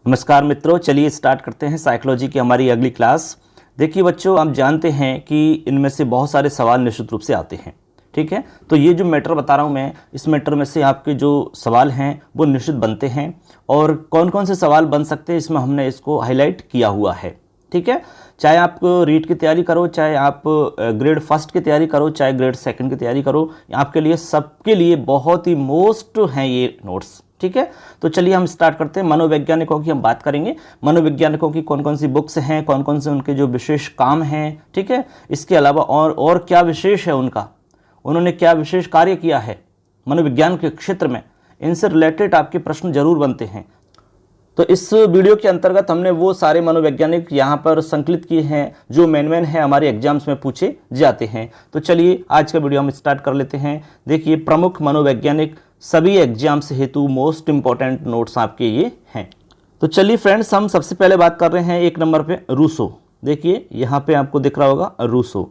नमस्कार मित्रों, चलिए स्टार्ट करते हैं साइकोलॉजी की हमारी अगली क्लास। देखिए बच्चों, आप जानते हैं कि इनमें से बहुत सारे सवाल निश्चित रूप से आते हैं। ठीक है, तो ये जो मैटर बता रहा हूँ मैं, इस मैटर में से आपके जो सवाल हैं वो निश्चित बनते हैं और कौन कौन से सवाल बन सकते हैं इसमें हमने इसको हाईलाइट किया हुआ है। ठीक है, चाहे आप रीट की तैयारी करो, चाहे आप ग्रेड फर्स्ट की तैयारी करो, चाहे ग्रेड सेकंड की तैयारी करो, आपके लिए सबके लिए बहुत ही मोस्ट हैं ये नोट्स। ठीक है, तो चलिए हम स्टार्ट करते हैं। मनोवैज्ञानिकों की हम बात करेंगे। मनोवैज्ञानिकों की कौन कौन सी बुक्स हैं, कौन कौन से उनके जो विशेष काम हैं। ठीक है, इसके अलावा और क्या विशेष है उनका, उन्होंने क्या विशेष कार्य किया है मनोविज्ञान के क्षेत्र में, इनसे रिलेटेड आपके प्रश्न जरूर बनते हैं। तो इस वीडियो के अंतर्गत हमने वो सारे मनोवैज्ञानिक यहाँ पर संकलित किए हैं जो मेन है हमारे एग्जाम्स में पूछे जाते हैं। तो चलिए आज का वीडियो हम स्टार्ट कर लेते हैं। देखिए, प्रमुख मनोवैज्ञानिक सभी एग्जाम्स हेतु मोस्ट इंपॉर्टेंट नोट्स आपके ये हैं। तो चलिए फ्रेंड्स, हम सबसे पहले बात कर रहे हैं एक नंबर पे रूसो। देखिए यहाँ पे आपको दिख रहा होगा रूसो।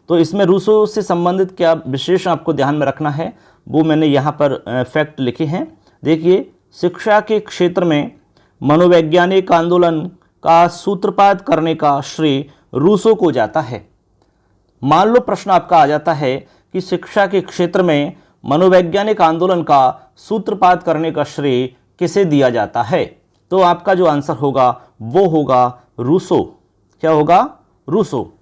तो इसमें रूसो से संबंधित क्या विशेष आपको ध्यान में रखना है वो मैंने यहाँ पर फैक्ट लिखे हैं। देखिए, शिक्षा के क्षेत्र में मनोवैज्ञानिक आंदोलन का सूत्रपात करने का श्रेय रूसो को जाता है। मान लो प्रश्न आपका आ जाता है कि शिक्षा के क्षेत्र में मनोवैज्ञानिक आंदोलन का सूत्रपात करने का श्रेय किसे दिया जाता है, तो आपका जो आंसर होगा वो होगा रूसो। क्या होगा? रूसो।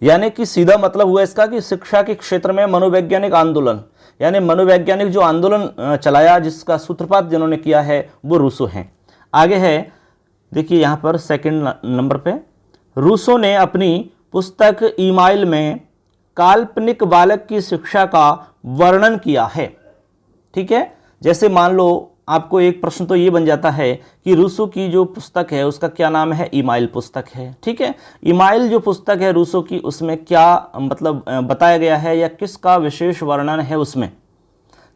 यानी कि सीधा मतलब हुआ इसका कि शिक्षा के क्षेत्र में मनोवैज्ञानिक आंदोलन, यानी मनोवैज्ञानिक जो आंदोलन चलाया जिसका सूत्रपात जिन्होंने किया है वो रूसो हैं। आगे है, देखिए यहाँ पर सेकंड नंबर पे, रूसो ने अपनी पुस्तक ईमाइल में काल्पनिक बालक की शिक्षा का वर्णन किया है। ठीक है, जैसे मान लो आपको एक प्रश्न तो ये बन जाता है कि रूसो की जो पुस्तक है उसका क्या नाम है? ईमाइल पुस्तक है। ठीक है, ईमाइल जो पुस्तक है रूसो की, उसमें क्या मतलब बताया गया है या किसका विशेष वर्णन है उसमें,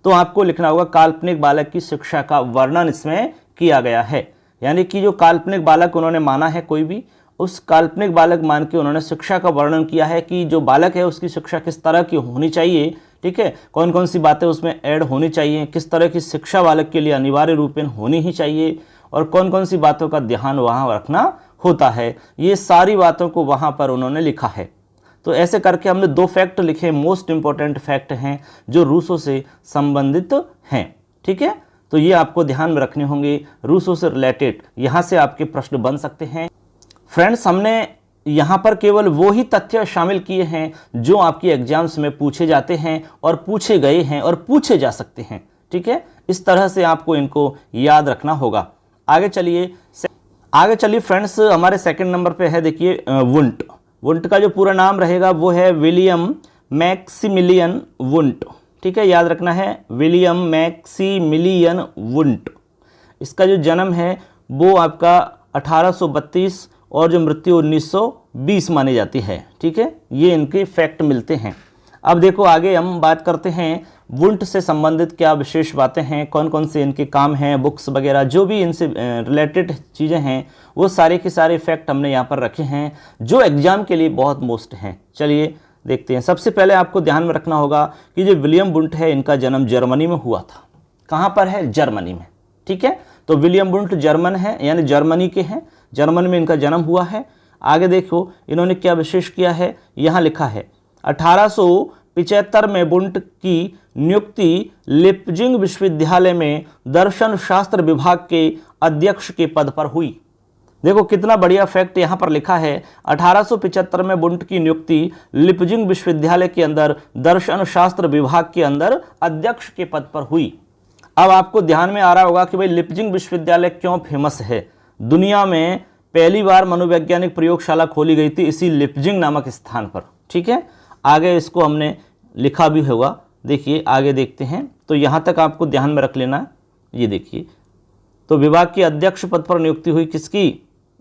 तो आपको लिखना होगा काल्पनिक बालक की शिक्षा का वर्णन इसमें किया गया है। यानी कि जो काल्पनिक बालक उन्होंने माना है कोई भी, उस काल्पनिक बालक मान के उन्होंने शिक्षा का वर्णन किया है कि जो बालक है उसकी शिक्षा किस तरह की होनी चाहिए। ठीक है, कौन कौन सी बातें उसमें ऐड होनी चाहिए, किस तरह की शिक्षा बालक के लिए अनिवार्य रूप में होनी ही चाहिए और कौन कौन सी बातों का ध्यान वहाँ रखना होता है, ये सारी बातों को वहाँ पर उन्होंने लिखा है। तो ऐसे करके हमने दो फैक्ट लिखे, मोस्ट इंपॉर्टेंट फैक्ट हैं जो रूसो से संबंधित हैं। ठीक है, तो ये आपको ध्यान में रखने होंगे, रूसो से रिलेटेड यहाँ से आपके प्रश्न बन सकते हैं। फ्रेंड्स, हमने यहाँ पर केवल वो ही तथ्य शामिल किए हैं जो आपके एग्जाम्स में पूछे जाते हैं और पूछे गए हैं और पूछे जा सकते हैं। ठीक है, इस तरह से आपको इनको याद रखना होगा। आगे चलिए फ्रेंड्स, हमारे सेकंड नंबर पे है, देखिए वुंट। वुंट का जो पूरा नाम रहेगा वो है विलियम मैक्सिमिलियन वुंट। ठीक है, याद रखना है, विलियम मैक्सिमिलियन वुंट। इसका जो जन्म है वो आपका 1832 और जो मृत्यु 1920 मानी जाती है। ठीक है, ये इनके फैक्ट मिलते हैं। अब देखो आगे हम बात करते हैं वुंट से संबंधित क्या विशेष बातें हैं, कौन कौन से इनके काम हैं, बुक्स वगैरह जो भी इनसे रिलेटेड चीज़ें हैं वो सारे के सारे फैक्ट हमने यहाँ पर रखे हैं जो एग्जाम के लिए बहुत मोस्ट हैं। चलिए देखते हैं। सबसे पहले आपको ध्यान में रखना होगा कि जो विलियम वुंट है इनका जन्म जर्मनी में हुआ था। कहाँ पर है? जर्मनी में। ठीक है, तो विलियम वुंट जर्मन है, यानी जर्मनी के हैं, जर्मन में इनका जन्म हुआ है। आगे देखो इन्होंने क्या विशेष किया है, यहाँ लिखा है 1875 में वुंट की नियुक्ति लिप्जिंग विश्वविद्यालय में दर्शन शास्त्र विभाग के अध्यक्ष के पद पर हुई। देखो कितना बढ़िया फैक्ट यहाँ पर लिखा है, 1875 में वुंट की नियुक्ति लिप्जिंग विश्वविद्यालय के अंदर दर्शन शास्त्र विभाग के अंदर अध्यक्ष के पद पर हुई। अब आपको ध्यान में आ रहा होगा कि भाई लिप्जिंग विश्वविद्यालय क्यों फेमस है। दुनिया में पहली बार मनोवैज्ञानिक प्रयोगशाला खोली गई थी इसी लिप्जिंग नामक स्थान पर। ठीक है, आगे इसको हमने लिखा भी होगा। देखिए आगे देखते हैं, तो यहाँ तक आपको ध्यान में रख लेना। ये देखिए, तो विभाग के अध्यक्ष पद पर नियुक्ति हुई किसकी?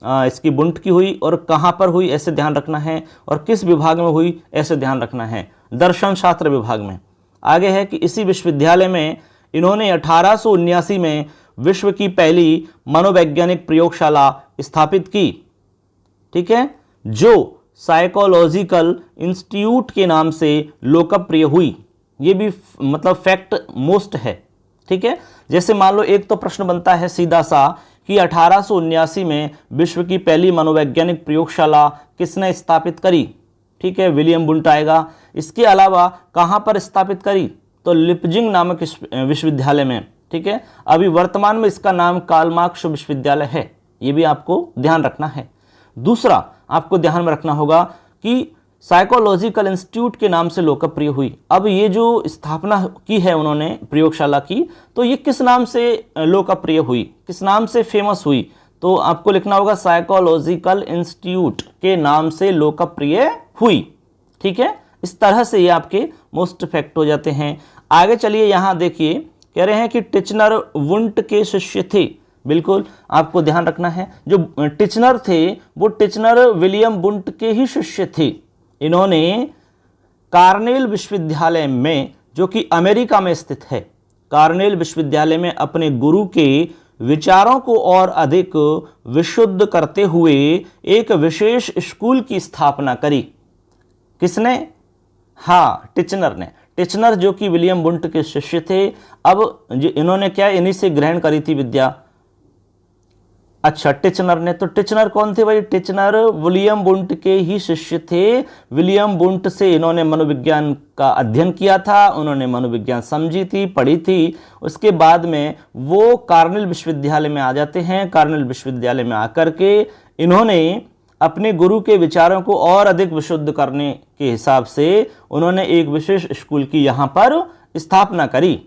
इसकी वुंट की हुई। और कहाँ पर हुई ऐसे ध्यान रखना है, और किस विभाग में हुई ऐसे ध्यान रखना है, दर्शन शास्त्र विभाग में। आगे है कि इसी विश्वविद्यालय में इन्होंने 1879 में विश्व की पहली मनोवैज्ञानिक प्रयोगशाला स्थापित की। ठीक है, जो साइकोलॉजिकल इंस्टीट्यूट के नाम से लोकप्रिय हुई। ये भी मतलब फैक्ट मोस्ट है। ठीक है, जैसे मान लो एक तो प्रश्न बनता है सीधा सा कि 1879 में विश्व की पहली मनोवैज्ञानिक प्रयोगशाला किसने स्थापित करी? ठीक है, विलियम बुंट आएगा। इसके अलावा कहाँ पर स्थापित करी? तो लिपजिंग नामक विश्वविद्यालय में। ठीक है, अभी वर्तमान में इसका नाम कार्ल मार्क्स विश्वविद्यालय है, ये भी आपको ध्यान रखना है। दूसरा आपको ध्यान में रखना होगा कि साइकोलॉजिकल इंस्टीट्यूट के नाम से लोकप्रिय हुई। अब ये जो स्थापना की है उन्होंने प्रयोगशाला की, तो ये किस नाम से लोकप्रिय हुई, किस नाम से फेमस हुई? तो आपको लिखना होगा साइकोलॉजिकल इंस्टीट्यूट के नाम से लोकप्रिय हुई। ठीक है, इस तरह से ये आपके मोस्ट फैक्ट हो जाते हैं। आगे चलिए, यहाँ देखिए कह रहे हैं कि टिचनर वुंट के शिष्य थे। बिल्कुल आपको ध्यान रखना है, जो टिचनर थे वो टिचनर विलियम बुंट के ही शिष्य थे। इन्होंने कार्नेल विश्वविद्यालय में, जो कि अमेरिका में स्थित है, कार्नेल विश्वविद्यालय में अपने गुरु के विचारों को और अधिक विशुद्ध करते हुए एक विशेष स्कूल की स्थापना करी। किसने? हाँ, टिचनर ने। टिचनर जो कि विलियम बुंट के शिष्य थे। अब इन्होंने क्या इन्हीं से ग्रहण करी थी विद्या? अच्छा, टिचनर ने। तो टिचनर कौन थे भाई? टिचनर विलियम बुंट के ही शिष्य थे। विलियम बुंट से इन्होंने मनोविज्ञान का अध्ययन किया था, उन्होंने मनोविज्ञान समझी थी, पढ़ी थी। उसके बाद में वो कार्नेल विश्वविद्यालय में आ जाते हैं। कार्नेल विश्वविद्यालय में आकर के इन्होंने अपने गुरु के विचारों को और अधिक विशुद्ध करने के हिसाब से उन्होंने एक विशेष स्कूल की यहाँ पर स्थापना करी।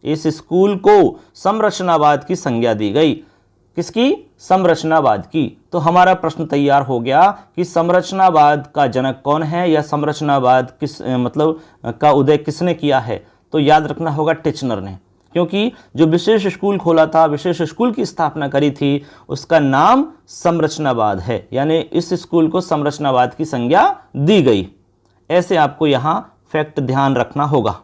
इस स्कूल को संरचनावाद की संज्ञा दी गई। किसकी? संरचनावाद की। तो हमारा प्रश्न तैयार हो गया कि संरचनावाद का जनक कौन है, या संरचनावाद किस मतलब का उदय किसने किया है? तो याद रखना होगा टिचनर ने, क्योंकि जो विशेष स्कूल खोला था, विशेष स्कूल की स्थापना करी थी, उसका नाम संरचनावाद है, यानी इस स्कूल को संरचनावाद की संज्ञा दी गई। ऐसे आपको यहाँ फैक्ट ध्यान रखना होगा।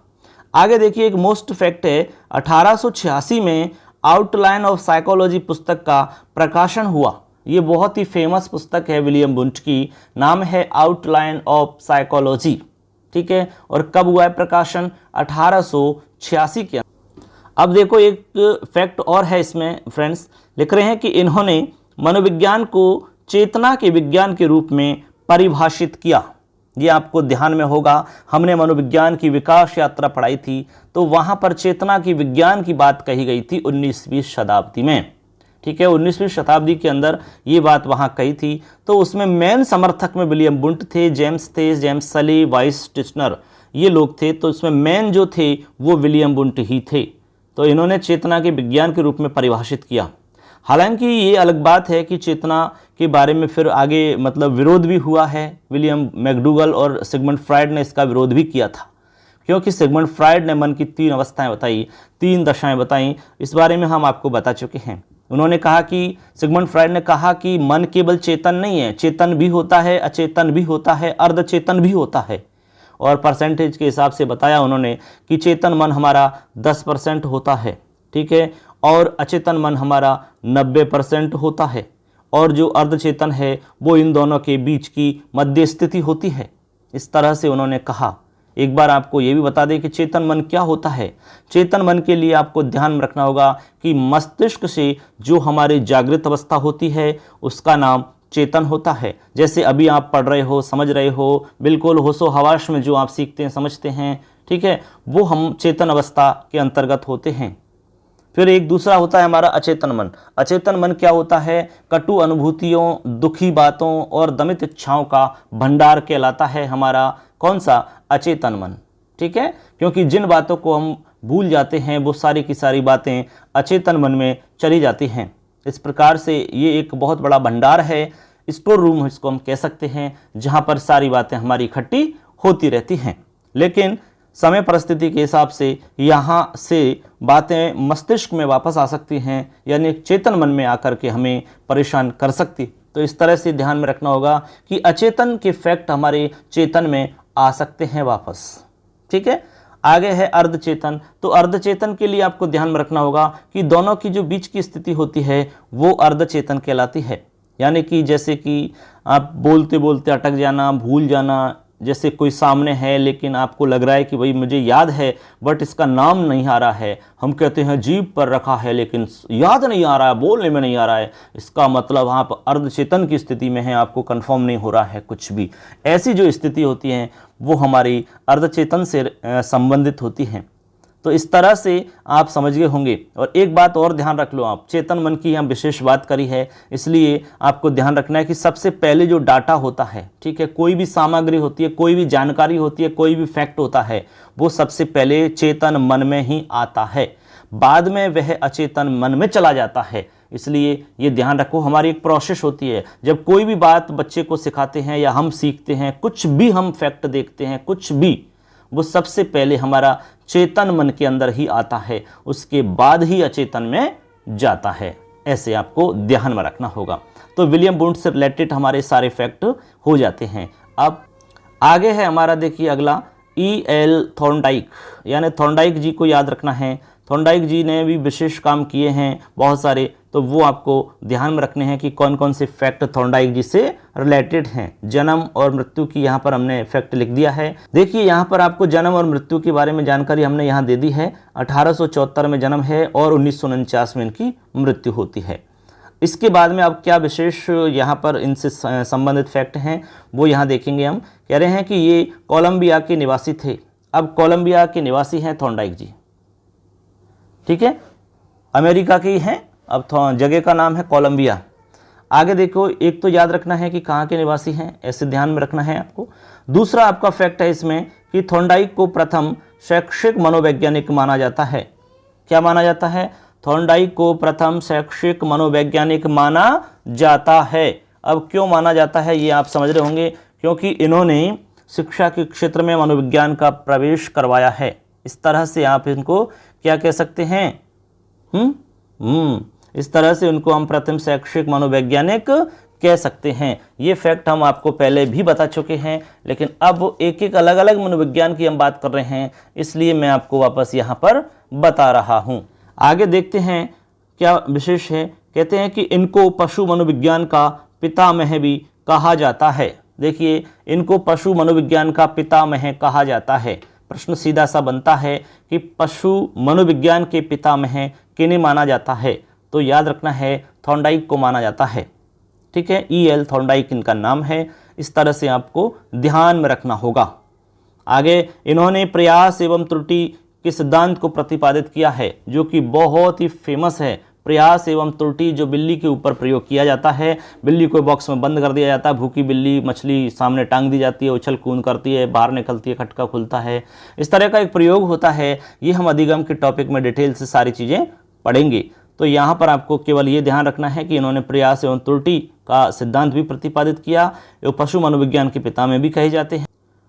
आगे देखिए, एक मोस्ट फैक्ट है, 1886 में आउटलाइन ऑफ साइकोलॉजी पुस्तक का प्रकाशन हुआ। ये बहुत ही फेमस पुस्तक है विलियम बुंट की, नाम है आउटलाइन ऑफ साइकोलॉजी। ठीक है, और कब हुआ है प्रकाशन? 1886 के। अब देखो एक फैक्ट और है इसमें फ्रेंड्स, लिख रहे हैं कि इन्होंने मनोविज्ञान को चेतना के विज्ञान के रूप में परिभाषित किया। ये आपको ध्यान में होगा, हमने मनोविज्ञान की विकास यात्रा पढ़ाई थी, तो वहाँ पर चेतना की विज्ञान की बात कही गई थी 19वीं शताब्दी में। ठीक है, 19वीं शताब्दी के अंदर ये बात वहाँ कही थी। तो उसमें मेन समर्थक में विलियम बुंट थे, जेम्स सली, वाइस टिचनर, ये लोग थे। तो इसमें मेन जो थे वो विलियम बुंट ही थे। तो इन्होंने चेतना के विज्ञान के रूप में परिभाषित किया। हालांकि ये अलग बात है कि चेतना के बारे में फिर आगे मतलब विरोध भी हुआ है। विलियम मैकडूगल और सिगमंड फ्रायड ने इसका विरोध भी किया था, क्योंकि सिगमंड फ्रायड ने मन की 3 अवस्थाएं बताई, 3 दशाएं बताई। इस बारे में हम आपको बता चुके हैं। उन्होंने कहा कि सिगमंड फ्रायड ने कहा कि मन केवल चेतन नहीं है, चेतन भी होता है, अचेतन भी होता है, अर्धचेतन भी होता है। और परसेंटेज के हिसाब से बताया उन्होंने कि चेतन मन हमारा 10% होता है, ठीक है, और अचेतन मन हमारा 90% होता है, और जो अर्धचेतन है वो इन दोनों के बीच की मध्य स्थिति होती है। इस तरह से उन्होंने कहा। एक बार आपको ये भी बता दें कि चेतन मन क्या होता है। चेतन मन के लिए आपको ध्यान में रखना होगा कि मस्तिष्क से जो हमारी जागृत अवस्था होती है उसका नाम चेतन होता है। जैसे अभी आप पढ़ रहे हो, समझ रहे हो, बिल्कुल होशो हवास में जो आप सीखते हैं, समझते हैं, ठीक है, वो हम चेतन अवस्था के अंतर्गत होते हैं। फिर एक दूसरा होता है हमारा अचेतन मन। अचेतन मन क्या होता है? कटु अनुभूतियों, दुखी बातों और दमित इच्छाओं का भंडार कहलाता है हमारा कौन सा? अचेतन मन। ठीक है, क्योंकि जिन बातों को हम भूल जाते हैं वो सारी की सारी बातें अचेतन मन में चली जाती हैं। इस प्रकार से ये एक बहुत बड़ा भंडार है, स्टोर रूम इसको हम कह सकते हैं, जहाँ पर सारी बातें हमारी इकट्ठी होती रहती हैं। लेकिन समय परिस्थिति के हिसाब से यहाँ से बातें मस्तिष्क में वापस आ सकती हैं, यानी चेतन मन में आकर के हमें परेशान कर सकती। तो इस तरह से ध्यान में रखना होगा कि अचेतन के फैक्ट हमारे चेतन में आ सकते हैं वापस। ठीक है, आगे है अर्धचेतन। तो अर्धचेतन के लिए आपको ध्यान में रखना होगा कि दोनों की जो बीच की स्थिति होती है वो अर्धचेतन कहलाती है। यानी कि जैसे कि आप बोलते बोलते अटक जाना, भूल जाना, जैसे कोई सामने है लेकिन आपको लग रहा है कि भाई मुझे याद है बट इसका नाम नहीं आ रहा है, हम कहते हैं जीभ पर रखा है लेकिन याद नहीं आ रहा है, बोलने में नहीं आ रहा है, इसका मतलब आप अर्धचेतन की स्थिति में हैं, आपको कंफर्म नहीं हो रहा है कुछ भी। ऐसी जो स्थिति होती है वो हमारी अर्धचेतन से संबंधित होती हैं। तो इस तरह से आप समझ गए होंगे। और एक बात और ध्यान रख लो, आप चेतन मन की यहाँ विशेष बात करी है, इसलिए आपको ध्यान रखना है कि सबसे पहले जो डाटा होता है, ठीक है, कोई भी सामग्री होती है, कोई भी जानकारी होती है, कोई भी फैक्ट होता है, वो सबसे पहले चेतन मन में ही आता है, बाद में वह अचेतन मन में चला जाता है। इसलिए ये ध्यान रखो, हमारी एक प्रोसेस होती है। जब कोई भी बात बच्चे को सिखाते हैं या हम सीखते हैं, कुछ भी हम फैक्ट देखते हैं, कुछ भी, वो सबसे पहले हमारा चेतन मन के अंदर ही आता है, उसके बाद ही अचेतन में जाता है। ऐसे आपको ध्यान में रखना होगा। तो विलियम वुंड से रिलेटेड हमारे सारे फैक्ट हो जाते हैं। अब आगे है हमारा, देखिए अगला, E.L. थॉर्नडाइक, यानी थॉर्नडाइक जी को याद रखना है। थॉर्नडाइक जी ने भी विशेष काम किए हैं बहुत सारे, तो वो आपको ध्यान में रखने हैं कि कौन कौन से फैक्ट थॉर्नडाइक जी से रिलेटेड हैं। जन्म और मृत्यु की यहाँ पर हमने फैक्ट लिख दिया है। देखिए यहाँ पर आपको जन्म और मृत्यु के बारे में जानकारी हमने यहाँ दे दी है। 1874 में जन्म है और 1949 में इनकी मृत्यु होती है। इसके बाद में अब क्या विशेष यहाँ पर इनसे संबंधित फैक्ट हैं वो यहाँ देखेंगे हम। कह रहे हैं कि ये कोलंबिया के निवासी थे। अब कोलंबिया के निवासी हैं थॉर्नडाइक जी, ठीक है, अमेरिका के ही हैं। अब जगह का नाम है कोलंबिया। आगे देखो, एक तो याद रखना है कि कहाँ के निवासी हैं, ऐसे ध्यान में रखना है आपको। दूसरा आपका फैक्ट है इसमें कि थॉर्नडाइक को प्रथम शैक्षिक मनोवैज्ञानिक माना जाता है। क्या माना जाता है? थॉर्नडाइक को प्रथम शैक्षिक मनोवैज्ञानिक माना जाता है। अब क्यों माना जाता है ये आप समझ रहे होंगे, क्योंकि इन्होंने शिक्षा के क्षेत्र में मनोविज्ञान का प्रवेश करवाया है। इस तरह से आप इनको क्या कह सकते हैं? इस तरह से उनको हम प्रथम शैक्षिक मनोवैज्ञानिक कह सकते हैं। ये फैक्ट हम आपको पहले भी बता चुके हैं, लेकिन अब एक एक अलग अलग मनोविज्ञान की हम बात कर रहे हैं, इसलिए मैं आपको वापस यहाँ पर बता रहा हूँ। आगे देखते हैं क्या विशेष है। कहते हैं कि इनको पशु मनोविज्ञान का पितामह भी कहा जाता है। देखिए, इनको पशु मनोविज्ञान का पितामह कहा जाता है। प्रश्न सीधा सा बनता है कि पशु मनोविज्ञान के पितामह किन्हें माना जाता है? तो याद रखना है थॉर्नडाइक को माना जाता है, ठीक है। E.L. थॉर्नडाइक इनका नाम है। इस तरह से आपको ध्यान में रखना होगा। आगे इन्होंने प्रयास एवं त्रुटि के सिद्धांत को प्रतिपादित किया है, जो कि बहुत ही फेमस है। प्रयास एवं त्रुटि जो बिल्ली के ऊपर प्रयोग किया जाता है, बिल्ली को बॉक्स में बंद कर दिया जाता है, भूखी बिल्ली मछली सामने टांग दी जाती है, उछल कूद करती है, बाहर निकलती है, खटका खुलता है, इस तरह का एक प्रयोग होता है। ये हम अधिगम के टॉपिक में डिटेल से सारी चीज़ें पढ़ेंगे। तो यहाँ पर आपको केवल ये ध्यान रखना है कि इन्होंने प्रयास एवं त्रुटि का सिद्धांत भी प्रतिपादित किया। ये पशु मनोविज्ञान के पिता में भी कहे जाते हैं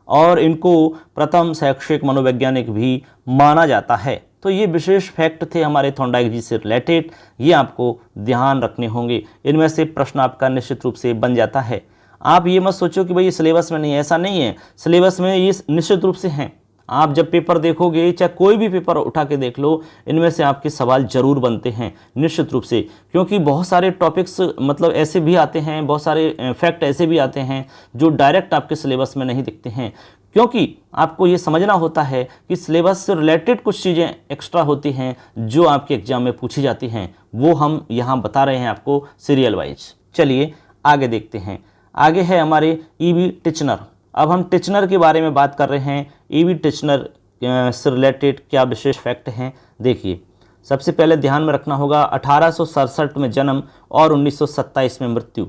और इनको प्रथम शैक्षिक मनोवैज्ञानिक भी माना जाता है। तो ये विशेष फैक्ट थे हमारे थॉर्नडाइक जी से रिलेटेड, ये आपको ध्यान रखने होंगे। इनमें से प्रश्न आपका निश्चित रूप से बन जाता है। आप ये मत सोचो कि भाई ये सिलेबस में नहीं है, ऐसा नहीं है। सिलेबस में ये निश्चित रूप से हैं। आप जब पेपर देखोगे, चाहे कोई भी पेपर उठा के देख लो, इनमें से आपके सवाल जरूर बनते हैं निश्चित रूप से, क्योंकि बहुत सारे टॉपिक्स मतलब ऐसे भी आते हैं, बहुत सारे फैक्ट ऐसे भी आते हैं जो डायरेक्ट आपके सिलेबस में नहीं दिखते हैं। क्योंकि आपको ये समझना होता है कि सिलेबस से रिलेटेड कुछ चीज़ें एक्स्ट्रा होती हैं जो आपके एग्जाम में पूछी जाती हैं, वो हम यहाँ बता रहे हैं आपको सीरियल वाइज। चलिए आगे देखते हैं। आगे है हमारे E.B. टिचनर। अब हम टिचनर के बारे में बात कर रहे हैं। E.B. टिचनर से रिलेटेड क्या विशेष फैक्ट हैं, देखिए। सबसे पहले ध्यान में रखना होगा 1867 में जन्म और 1927 में मृत्यु।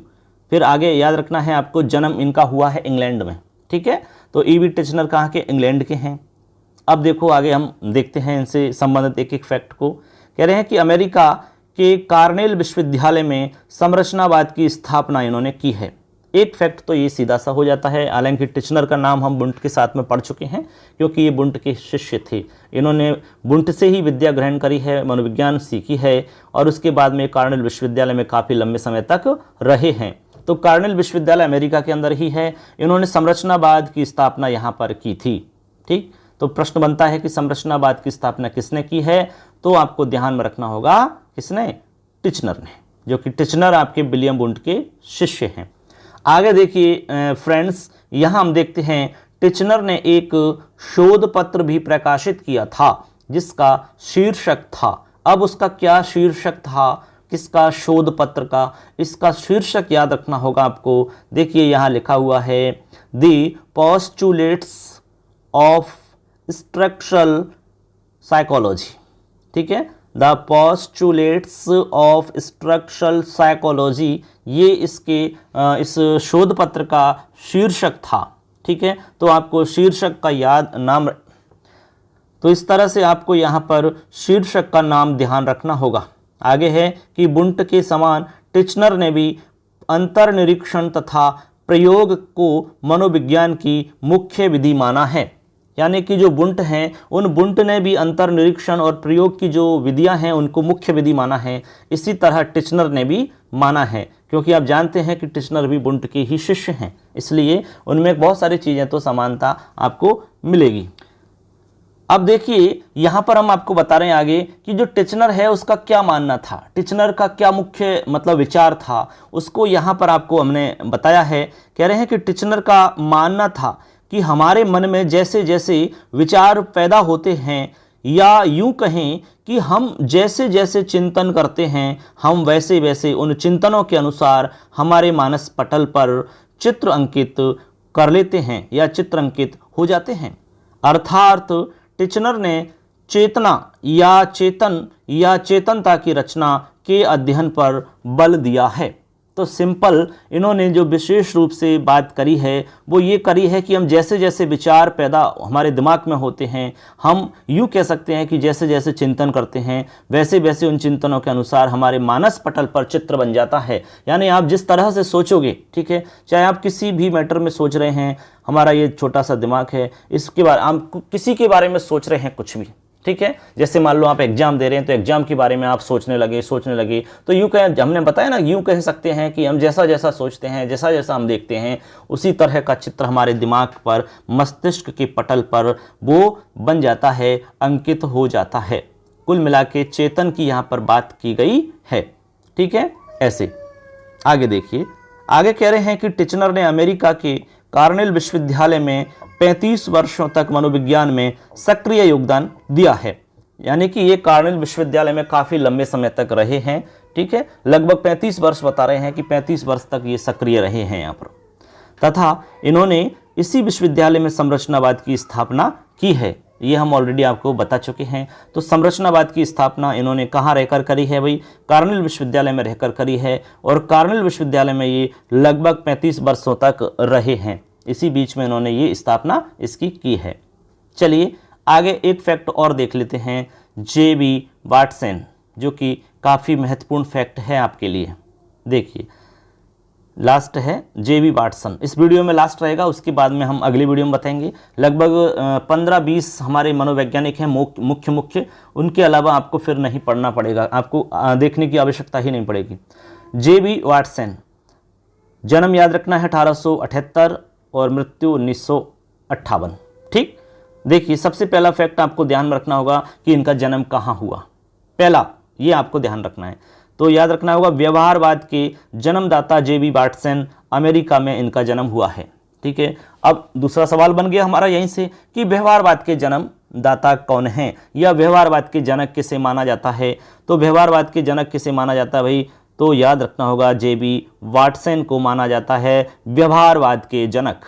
फिर आगे याद रखना है आपको, जन्म इनका हुआ है इंग्लैंड में, ठीक है। तो E.B. टिचनर कहाँ के? इंग्लैंड के हैं। अब देखो आगे हम देखते हैं इनसे संबंधित एक एक फैक्ट को। कह रहे हैं कि अमेरिका के कार्नेल विश्वविद्यालय में संरचनावाद की स्थापना इन्होंने की है। एक फैक्ट तो ये सीधा सा हो जाता है, हालांकि टिचनर का नाम हम बुंट के साथ में पढ़ चुके हैं, क्योंकि ये बुंट के शिष्य थे। इन्होंने बुंट से ही विद्या ग्रहण करी है, मनोविज्ञान सीखी है और उसके बाद में कार्नेल विश्वविद्यालय में काफ़ी लंबे समय तक रहे हैं। तो कार्नेल विश्वविद्यालय अमेरिका के अंदर ही है। इन्होंने संरचनावाद की स्थापना यहाँ पर की थी, ठीक। तो प्रश्न बनता है कि संरचनावाद की स्थापना किसने की है? तो आपको ध्यान में रखना होगा, किसने? टिचनर ने, जो कि टिचनर आपके विलियम बुंट के शिष्य हैं। आगे देखिए फ्रेंड्स, यहाँ हम देखते हैं टिचनर ने एक शोध पत्र भी प्रकाशित किया था जिसका शीर्षक था, अब उसका क्या शीर्षक था, किसका, शोध पत्र का, इसका शीर्षक याद रखना होगा आपको। देखिए यहाँ लिखा हुआ है the postulates of structural psychology, ठीक है, the postulates of structural psychology, ये इसके इस शोध पत्र का शीर्षक था, ठीक है। तो आपको शीर्षक का याद नाम, तो इस तरह से आपको यहाँ पर शीर्षक का नाम ध्यान रखना होगा। आगे है कि बुंट के समान टिचनर ने भी अंतर्निरीक्षण तथा प्रयोग को मनोविज्ञान की मुख्य विधि माना है। यानी कि जो बुंट हैं उन बुंट ने भी अंतर्निरीक्षण और प्रयोग की जो विधियां हैं उनको मुख्य विधि माना है। इसी तरह टिचनर ने भी माना है, क्योंकि आप जानते हैं कि टिचनर भी बुंट के ही शिष्य हैं, इसलिए उनमें बहुत सारी चीज़ें तो समानता आपको मिलेगी। अब देखिए यहाँ पर हम आपको बता रहे हैं आगे कि जो टिचनर है उसका क्या मानना था, टिचनर का क्या मुख्य मतलब विचार था, उसको यहाँ पर आपको हमने बताया है। कह रहे हैं कि टिचनर का मानना था कि हमारे मन में जैसे जैसे विचार पैदा होते हैं, या यूं कहें कि हम जैसे जैसे चिंतन करते हैं, हम वैसे वैसे उन चिंतनों के अनुसार हमारे मानस पटल पर चित्र अंकित कर लेते हैं या चित्र अंकित हो जाते हैं। अर्थात टिचनर ने चेतना या चेतनता की रचना के अध्ययन पर बल दिया है। तो सिंपल इन्होंने जो विशेष रूप से बात करी है वो ये करी है कि हम जैसे जैसे विचार पैदा हमारे दिमाग में होते हैं, हम यूँ कह सकते हैं कि जैसे जैसे चिंतन करते हैं वैसे वैसे उन चिंतनों के अनुसार हमारे मानस पटल पर चित्र बन जाता है। यानी आप जिस तरह से सोचोगे, ठीक है, चाहे आप किसी भी मैटर में सोच रहे हैं, हमारा ये छोटा सा दिमाग है, इसके बारे आप किसी के बारे में सोच रहे हैं कुछ भी, ठीक है, जैसे मान लो आप एग्जाम दे रहे हैं तो एग्जाम के बारे में आप सोचने लगे तो यूँ कह, हमने बताया ना, यूँ कह सकते हैं कि हम जैसा जैसा सोचते हैं, जैसा जैसा हम देखते हैं, उसी तरह का चित्र हमारे दिमाग पर, मस्तिष्क के पटल पर वो बन जाता है, अंकित हो जाता है। कुल मिला के चेतन की यहाँ पर बात की गई है, ठीक है। ऐसे आगे देखिए, आगे कह रहे हैं कि टिचनर ने अमेरिका के कार्नेल विश्वविद्यालय में 35 वर्षों तक मनोविज्ञान में सक्रिय योगदान दिया है। यानी कि ये कार्नेल विश्वविद्यालय में काफ़ी लंबे समय तक रहे हैं, ठीक है, लगभग 35 वर्ष बता रहे हैं कि 35 वर्ष तक ये सक्रिय रहे हैं यहाँ पर। तथा इन्होंने इसी विश्वविद्यालय में संरचनावाद की स्थापना की है, ये हम ऑलरेडी आपको बता चुके हैं। तो संरचनावाद की स्थापना इन्होंने कहाँ रहकर करी है भाई, कार्नेल विश्वविद्यालय में रहकर करी है, और कार्नेल विश्वविद्यालय में ये लगभग 35 वर्षों तक रहे हैं, इसी बीच में इन्होंने ये स्थापना इसकी की है। चलिए आगे एक फैक्ट और देख लेते हैं, J.B. वाटसन, जो कि काफ़ी महत्वपूर्ण फैक्ट है आपके लिए। देखिए लास्ट है J.B. वाटसन, इस वीडियो में लास्ट रहेगा, उसके बाद में हम अगली वीडियो में बताएंगे। लगभग 15-20 हमारे मनोवैज्ञानिक हैं मुख्य, उनके अलावा आपको फिर नहीं पढ़ना पड़ेगा, आपको देखने की आवश्यकता ही नहीं पड़ेगी। J.B. वाटसन, जन्म याद रखना है 1878 और मृत्यु 1958, ठीक। देखिए सबसे पहला फैक्ट आपको ध्यान में रखना होगा कि इनका जन्म कहाँ हुआ, पहला ये आपको ध्यान रखना है। तो याद रखना होगा व्यवहारवाद के जन्मदाता J.B. वाटसन, अमेरिका में इनका जन्म हुआ है, ठीक है। अब दूसरा सवाल बन गया हमारा यहीं से कि व्यवहारवाद के जन्मदाता कौन हैं, या व्यवहारवाद के जनक किसे माना जाता है। तो व्यवहारवाद के जनक किसे माना जाता है भाई, तो याद रखना होगा J.B. वाटसन को माना जाता है व्यवहारवाद के जनक,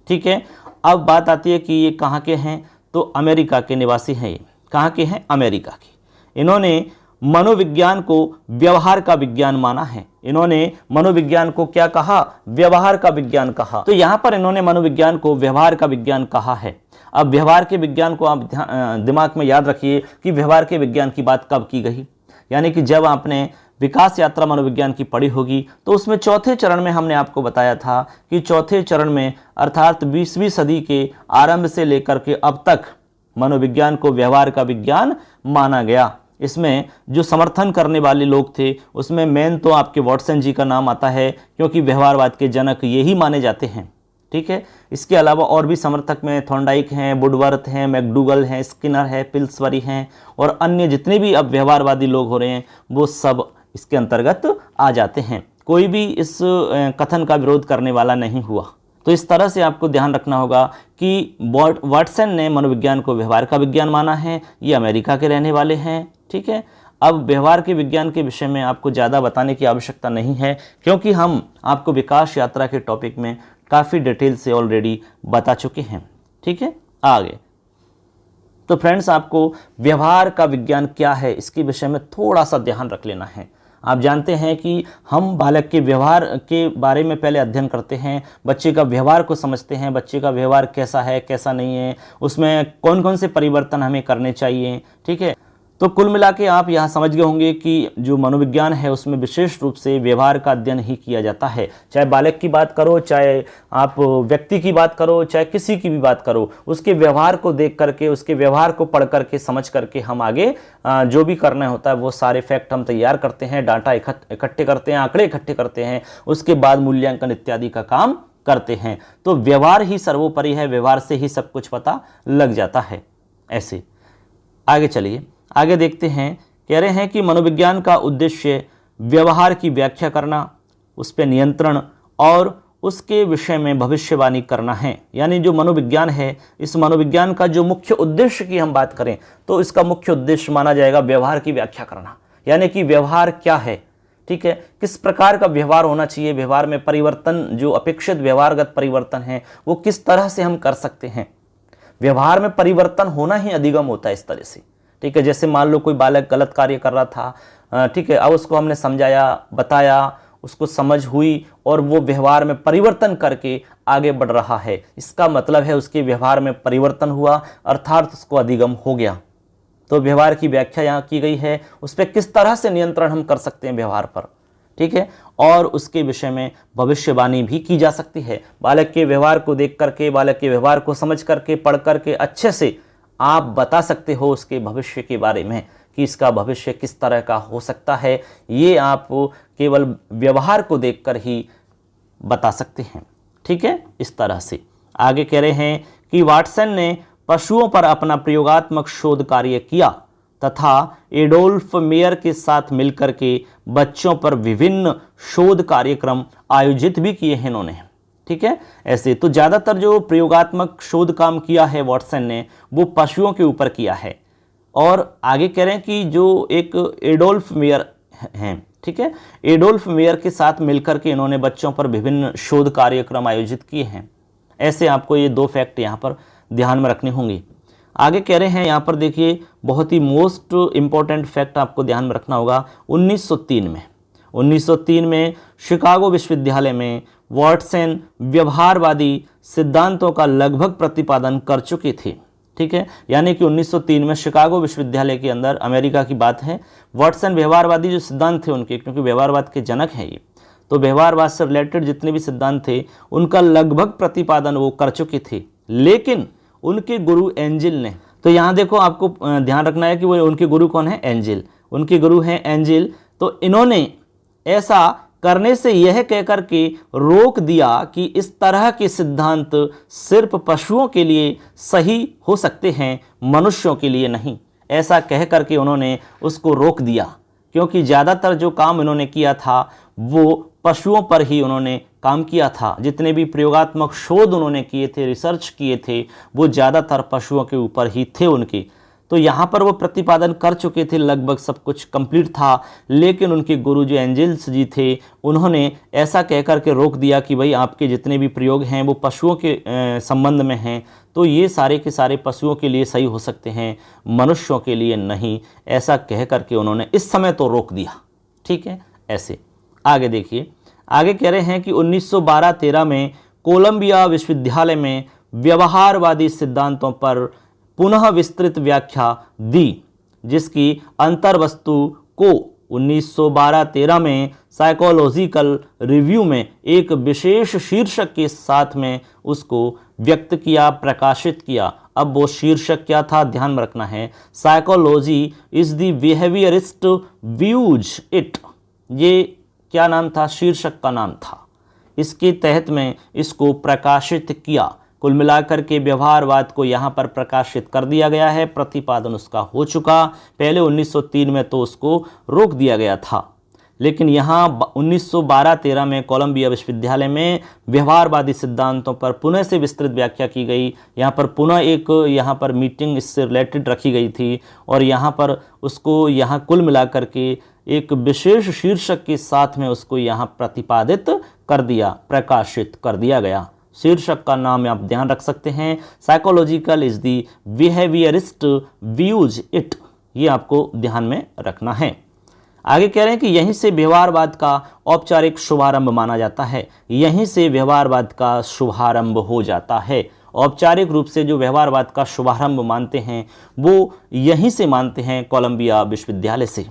ठीक है। अब बात आती है कि ये कहाँ के हैं, तो अमेरिका के निवासी हैं। ये कहाँ के हैं, अमेरिका के। इन्होंने मनोविज्ञान को व्यवहार का विज्ञान माना है। इन्होंने मनोविज्ञान को क्या कहा, व्यवहार का विज्ञान कहा। तो यहाँ पर इन्होंने मनोविज्ञान को व्यवहार का विज्ञान कहा है। अब व्यवहार के विज्ञान को आप दिमाग में याद रखिए कि व्यवहार के विज्ञान की बात कब की गई, यानी कि जब आपने विकास यात्रा मनोविज्ञान की पढ़ी होगी तो उसमें चौथे चरण में हमने आपको बताया था कि चौथे चरण में अर्थात 20वीं सदी के आरंभ से लेकर के अब तक मनोविज्ञान को व्यवहार का विज्ञान माना गया। इसमें जो समर्थन करने वाले लोग थे उसमें मेन तो आपके वाटसन जी का नाम आता है, क्योंकि व्यवहारवाद के जनक यही माने जाते हैं, ठीक है। इसके अलावा और भी समर्थक में थॉर्नडाइक हैं, वुडवर्थ हैं, मैकडूगल हैं, स्किनर है, पिल्सबरी हैं, और अन्य जितने भी अब व्यवहारवादी लोग हो रहे हैं वो सब इसके अंतर्गत आ जाते हैं। कोई भी इस कथन का विरोध करने वाला नहीं हुआ, तो इस तरह से आपको ध्यान रखना होगा कि वाटसन ने मनोविज्ञान को व्यवहार का विज्ञान माना है, ये अमेरिका के रहने वाले हैं। ठीक है, अब व्यवहार के विज्ञान के विषय में आपको ज़्यादा बताने की आवश्यकता नहीं है, क्योंकि हम आपको विकास यात्रा के टॉपिक में काफ़ी डिटेल से ऑलरेडी बता चुके हैं। ठीक है, आगे तो फ्रेंड्स, आपको व्यवहार का विज्ञान क्या है इसके विषय में थोड़ा सा ध्यान रख लेना है। आप जानते हैं कि हम बालक के व्यवहार के बारे में पहले अध्ययन करते हैं, बच्चे का व्यवहार को समझते हैं, बच्चे का व्यवहार कैसा है कैसा नहीं है, उसमें कौन कौन से परिवर्तन हमें करने चाहिए। ठीक है, तो कुल मिला के आप यहाँ समझ गए होंगे कि जो मनोविज्ञान है उसमें विशेष रूप से व्यवहार का अध्ययन ही किया जाता है। चाहे बालक की बात करो, चाहे आप व्यक्ति की बात करो, चाहे किसी की भी बात करो, उसके व्यवहार को देख करके, उसके व्यवहार को पढ़ करके, समझ करके हम आगे जो भी करना होता है वो सारे फैक्ट हम तैयार करते हैं, डाटा इकट्ठे करते हैं, आंकड़े इकट्ठे करते हैं, उसके बाद मूल्यांकन इत्यादि का काम करते हैं। तो व्यवहार ही सर्वोपरि है, व्यवहार से ही सब कुछ पता लग जाता है। ऐसे आगे चलिए, आगे देखते हैं। कह रहे हैं कि मनोविज्ञान का उद्देश्य व्यवहार की व्याख्या करना, उस पर नियंत्रण और उसके विषय में भविष्यवाणी करना है। यानी जो मनोविज्ञान है, इस मनोविज्ञान का जो मुख्य उद्देश्य की हम बात करें तो इसका मुख्य उद्देश्य माना जाएगा व्यवहार की व्याख्या करना, यानी कि व्यवहार क्या है। ठीक है, किस प्रकार का व्यवहार होना चाहिए, व्यवहार में परिवर्तन, जो अपेक्षित व्यवहारगत परिवर्तन है वो किस तरह से हम कर सकते हैं। व्यवहार में परिवर्तन होना ही अधिगम होता है इस तरह से। ठीक है, जैसे मान लो कोई बालक गलत कार्य कर रहा था, ठीक है, अब उसको हमने समझाया, बताया, उसको समझ हुई और वो व्यवहार में परिवर्तन करके आगे बढ़ रहा है, इसका मतलब है उसके व्यवहार में परिवर्तन हुआ, अर्थात उसको अधिगम हो गया। तो व्यवहार की व्याख्या यहाँ की गई है, उस पर किस तरह से नियंत्रण हम कर सकते हैं व्यवहार पर। ठीक है, और उसके विषय में भविष्यवाणी भी की जा सकती है। बालक के व्यवहार को देख करके, बालक के व्यवहार को समझ करके, पढ़ करके अच्छे से आप बता सकते हो उसके भविष्य के बारे में कि इसका भविष्य किस तरह का हो सकता है। ये आप केवल व्यवहार को देखकर ही बता सकते हैं। ठीक है, इस तरह से आगे कह रहे हैं कि वाटसन ने पशुओं पर अपना प्रयोगात्मक शोध कार्य किया तथा एडोल्फ मेयर के साथ मिलकर के बच्चों पर विभिन्न शोध कार्यक्रम आयोजित भी किए हैं इन्होंने। ठीक है, ऐसे तो ज़्यादातर जो प्रयोगात्मक शोध काम किया है वाटसन ने वो पशुओं के ऊपर किया है। और आगे कह रहे हैं कि जो एक एडोल्फ मेयर हैं, ठीक है, एडोल्फ मेयर के साथ मिलकर के इन्होंने बच्चों पर विभिन्न शोध कार्यक्रम आयोजित किए हैं। ऐसे आपको ये दो फैक्ट यहाँ पर ध्यान में रखने होंगे। आगे कह रहे हैं यहाँ पर देखिए, बहुत ही मोस्ट इम्पॉर्टेंट फैक्ट आपको ध्यान में रखना होगा। 1903 में शिकागो विश्वविद्यालय में वाटसन व्यवहारवादी सिद्धांतों का लगभग प्रतिपादन कर चुके थे। ठीक है, यानी कि 1903 में शिकागो विश्वविद्यालय के अंदर, अमेरिका की बात है, वाटसन व्यवहारवादी जो सिद्धांत थे उनके, क्योंकि व्यवहारवाद के जनक हैं ये, तो व्यवहारवाद से रिलेटेड जितने भी सिद्धांत थे उनका लगभग प्रतिपादन वो कर चुके थे। लेकिन उनके गुरु एंजिल ने, तो यहाँ देखो आपको ध्यान रखना है कि वो उनके गुरु कौन है, एंजिल, उनके गुरु हैं एंजिल। तो इन्होंने ऐसा करने से यह कहकर के रोक दिया कि इस तरह के सिद्धांत सिर्फ पशुओं के लिए सही हो सकते हैं, मनुष्यों के लिए नहीं। ऐसा कह करके उन्होंने उसको रोक दिया, क्योंकि ज़्यादातर जो काम इन्होंने किया था वो पशुओं पर ही उन्होंने काम किया था। जितने भी प्रयोगात्मक शोध उन्होंने किए थे, रिसर्च किए थे, वो ज़्यादातर पशुओं के ऊपर ही थे उनके। तो यहाँ पर वो प्रतिपादन कर चुके थे, लगभग सब कुछ कंप्लीट था। लेकिन उनके गुरु जो एंजिल्स जी थे उन्होंने ऐसा कह कर के रोक दिया कि भाई आपके जितने भी प्रयोग हैं वो पशुओं के संबंध में हैं, तो ये सारे के सारे पशुओं के लिए सही हो सकते हैं, मनुष्यों के लिए नहीं। ऐसा कह कर के उन्होंने इस समय तो रोक दिया। ठीक है, ऐसे आगे देखिए, आगे कह रहे हैं कि 1912-13 में कोलंबिया विश्वविद्यालय में व्यवहारवादी सिद्धांतों पर पुनः विस्तृत व्याख्या दी, जिसकी अंतर्वस्तु को 1912-13 में साइकोलॉजिकल रिव्यू में एक विशेष शीर्षक के साथ में उसको व्यक्त किया, प्रकाशित किया। अब वो शीर्षक क्या था, ध्यान में रखना है, psychology is the behaviourist views it. ये क्या नाम था, शीर्षक का नाम था। इसके तहत में इसको प्रकाशित किया। कुल मिलाकर के व्यवहारवाद को यहाँ पर प्रकाशित कर दिया गया है, प्रतिपादन उसका हो चुका। पहले 1903 में तो उसको रोक दिया गया था। लेकिन यहाँ 1912-13 में कोलंबिया विश्वविद्यालय में व्यवहारवादी सिद्धांतों पर पुनः से विस्तृत व्याख्या की गई। यहाँ पर पुनः एक यहाँ पर मीटिंग इससे रिलेटेड रखी गई थी और यहाँ पर उसको यहाँ कुल मिलाकर के एक विशेष शीर्षक के साथ में उसको यहाँ प्रतिपादित कर दिया, प्रकाशित कर दिया गया। शीर्षक का नाम आप ध्यान रख सकते हैं, psychological is the behaviourist views it. ये आपको ध्यान में रखना है। आगे कह रहे हैं कि यहीं से व्यवहारवाद का औपचारिक शुभारंभ माना जाता है। यहीं से व्यवहारवाद का शुभारंभ हो जाता है। औपचारिक रूप से जो व्यवहारवाद का शुभारंभ मानते हैं वो यहीं से मानते हैं, कोलंबिया विश्वविद्यालय से,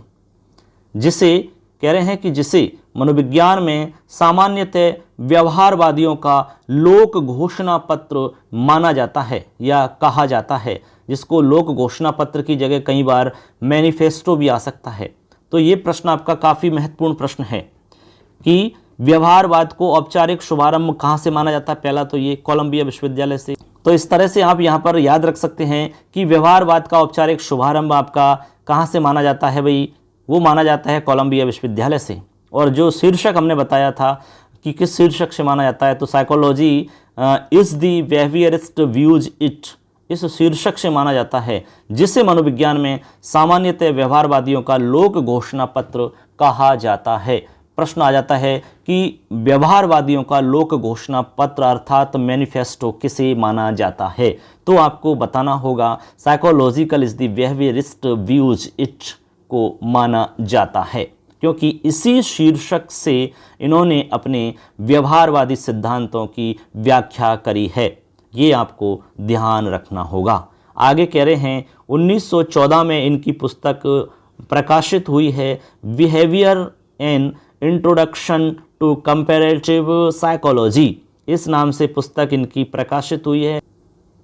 जिसे कह रहे हैं कि जिसे मनोविज्ञान में सामान्यतः व्यवहारवादियों का लोक घोषणा पत्र माना जाता है या कहा जाता है, जिसको लोक घोषणा पत्र की जगह कई बार मैनिफेस्टो भी आ सकता है। तो ये प्रश्न आपका काफ़ी महत्वपूर्ण प्रश्न है कि व्यवहारवाद को औपचारिक शुभारंभ कहाँ से माना जाता है। पहला तो ये कोलंबिया विश्वविद्यालय से। तो इस तरह से आप यहाँ पर याद रख सकते हैं कि व्यवहारवाद का औपचारिक शुभारंभ आपका कहाँ से माना जाता है भाई, वो माना जाता है कोलंबिया विश्वविद्यालय से। और जो शीर्षक हमने बताया था कि किस शीर्षक से माना जाता है, तो psychology is the behaviourist views it, इस शीर्षक से माना जाता है, जिसे मनोविज्ञान में सामान्यतः व्यवहारवादियों का लोक घोषणा पत्र कहा जाता है। प्रश्न आ जाता है कि व्यवहारवादियों का लोक घोषणा पत्र अर्थात मैनिफेस्टो किसे माना जाता है, तो आपको बताना होगा psychological is the behaviourist views it को माना जाता है, क्योंकि इसी शीर्षक से इन्होंने अपने व्यवहारवादी सिद्धांतों की व्याख्या करी है। ये आपको ध्यान रखना होगा। आगे कह रहे हैं 1914 में इनकी पुस्तक प्रकाशित हुई है, behaviour an introduction to comparative psychology. इस नाम से पुस्तक इनकी प्रकाशित हुई है।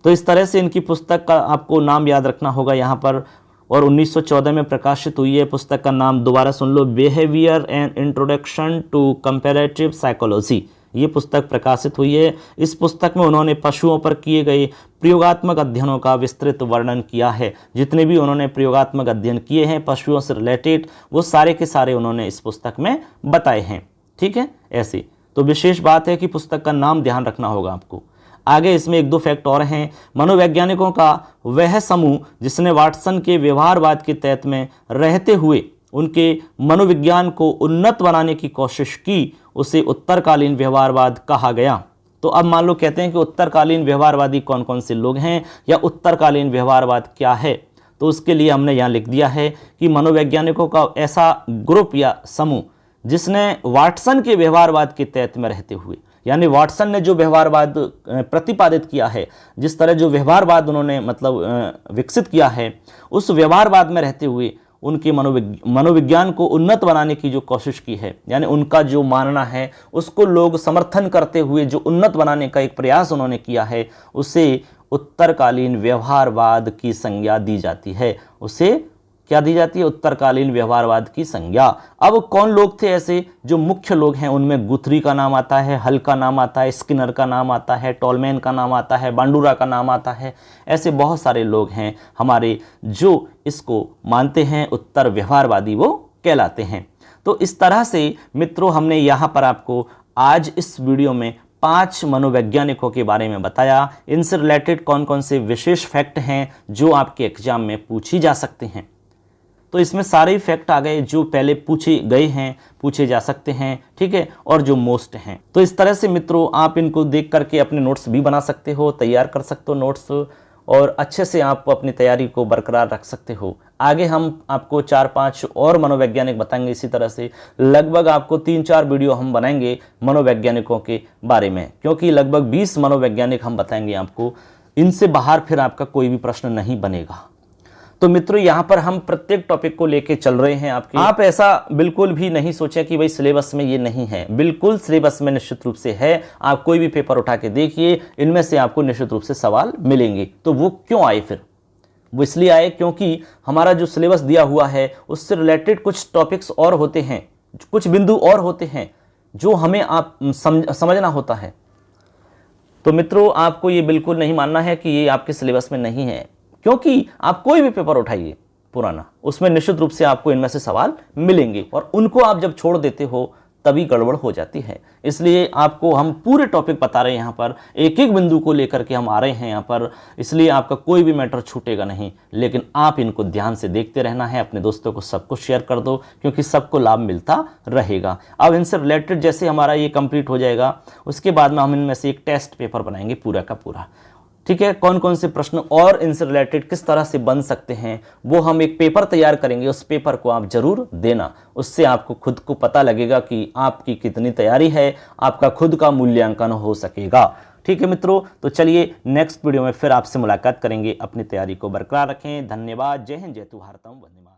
तो इस तरह से इनकी पुस्तक का आपको नाम याद रखना होगा यहाँ पर, और 1914 में प्रकाशित हुई है। पुस्तक का नाम दोबारा सुन लो, behaviour an introduction to comparative psychology. ये पुस्तक प्रकाशित हुई है। इस पुस्तक में उन्होंने पशुओं पर किए गए प्रयोगात्मक अध्ययनों का विस्तृत वर्णन किया है। जितने भी उन्होंने प्रयोगात्मक अध्ययन किए हैं पशुओं से रिलेटेड, वो सारे के सारे उन्होंने इस पुस्तक में बताए हैं। ठीक है, ऐसे तो विशेष बात है कि पुस्तक का नाम ध्यान रखना होगा आपको। आगे इसमें एक दो फैक्ट और हैं। मनोवैज्ञानिकों का वह समूह जिसने वाटसन के व्यवहारवाद के तहत में रहते हुए उनके मनोविज्ञान को उन्नत बनाने की कोशिश की, उसे उत्तरकालीन व्यवहारवाद कहा गया। तो अब मान लो कहते हैं कि उत्तरकालीन व्यवहारवादी कौन कौन से लोग हैं या उत्तरकालीन व्यवहारवाद क्या है, तो उसके लिए हमने यहाँ लिख दिया है कि मनोवैज्ञानिकों का ऐसा ग्रुप या समूह जिसने वाटसन के व्यवहारवाद के तहत में रहते हुए, यानी वाटसन ने जो व्यवहारवाद प्रतिपादित किया है, जिस तरह जो व्यवहारवाद उन्होंने मतलब विकसित किया है, उस व्यवहारवाद में रहते हुए उनके मनोविज्ञान को उन्नत बनाने की जो कोशिश की है, यानी उनका जो मानना है उसको लोग समर्थन करते हुए जो उन्नत बनाने का एक प्रयास उन्होंने किया है, उसे उत्तरकालीन व्यवहारवाद की संज्ञा दी जाती है। उसे क्या दी जाती है? उत्तरकालीन व्यवहारवाद की संज्ञा। अब कौन लोग थे ऐसे जो मुख्य लोग हैं? उनमें गुथरी का नाम आता है, हल का नाम आता है, स्किनर का नाम आता है, टॉलमैन का नाम आता है, बांडुरा का नाम आता है। ऐसे बहुत सारे लोग हैं हमारे जो इसको मानते हैं, उत्तर व्यवहारवादी वो कहलाते हैं। तो इस तरह से मित्रों हमने यहाँ पर आपको आज इस वीडियो में 5 मनोवैज्ञानिकों के बारे में बताया। इनसे रिलेटेड कौन कौन से विशेष फैक्ट हैं जो आपके एग्जाम में पूछी जा सकते हैं। तो इसमें सारे फैक्ट आ गए जो पहले पूछे गए हैं, पूछे जा सकते हैं, ठीक है, और जो मोस्ट हैं। तो इस तरह से मित्रों आप इनको देख करके अपने नोट्स भी बना सकते हो, तैयार कर सकते हो नोट्स, और अच्छे से आप अपनी तैयारी को बरकरार रख सकते हो। आगे हम आपको 4-5 और मनोवैज्ञानिक बताएंगे। इसी तरह से लगभग आपको 3-4 वीडियो हम बनाएंगे मनोवैज्ञानिकों के बारे में, क्योंकि लगभग 20 मनोवैज्ञानिक हम बताएंगे आपको। इनसे बाहर फिर आपका कोई भी प्रश्न नहीं बनेगा। तो मित्रों यहाँ पर हम प्रत्येक टॉपिक को लेके चल रहे हैं आपके। आप ऐसा बिल्कुल भी नहीं सोचें कि भाई सिलेबस में ये नहीं है, बिल्कुल सिलेबस में निश्चित रूप से है। आप कोई भी पेपर उठा के देखिए, इनमें से आपको निश्चित रूप से सवाल मिलेंगे। तो वो क्यों आए? फिर वो इसलिए आए क्योंकि हमारा जो सिलेबस दिया हुआ है उससे रिलेटेड कुछ टॉपिक्स और होते हैं, कुछ बिंदु और होते हैं जो हमें आप समझना होता है। तो मित्रों आपको ये बिल्कुल नहीं मानना है कि ये आपके सिलेबस में नहीं है, क्योंकि आप कोई भी पेपर उठाइए, पुराना, उसमें निश्चित रूप से आपको इनमें से सवाल मिलेंगे और उनको आप जब छोड़ देते हो तभी गड़बड़ हो जाती है। इसलिए आपको हम पूरे टॉपिक बता रहे हैं, यहाँ पर एक एक बिंदु को लेकर के हम आ रहे हैं यहाँ पर, इसलिए आपका कोई भी मैटर छूटेगा नहीं। लेकिन आप इनको ध्यान से देखते रहना है, अपने दोस्तों को सबको शेयर कर दो, क्योंकि सबको लाभ मिलता रहेगा। अब इनसे रिलेटेड जैसे हमारा ये कंप्लीट हो जाएगा, उसके बाद में हम इनमें से एक टेस्ट पेपर बनाएंगे पूरा का पूरा। ठीक है, कौन कौन से प्रश्न और इनसे रिलेटेड किस तरह से बन सकते हैं, वो हम एक पेपर तैयार करेंगे। उस पेपर को आप जरूर देना, उससे आपको खुद को पता लगेगा कि आपकी कितनी तैयारी है, आपका खुद का मूल्यांकन हो सकेगा। ठीक है मित्रों, तो चलिए नेक्स्ट वीडियो में फिर आपसे मुलाकात करेंगे। अपनी तैयारी को बरकरार रखें। धन्यवाद। जय हिंद, जय भारतम, वंदे मातरम।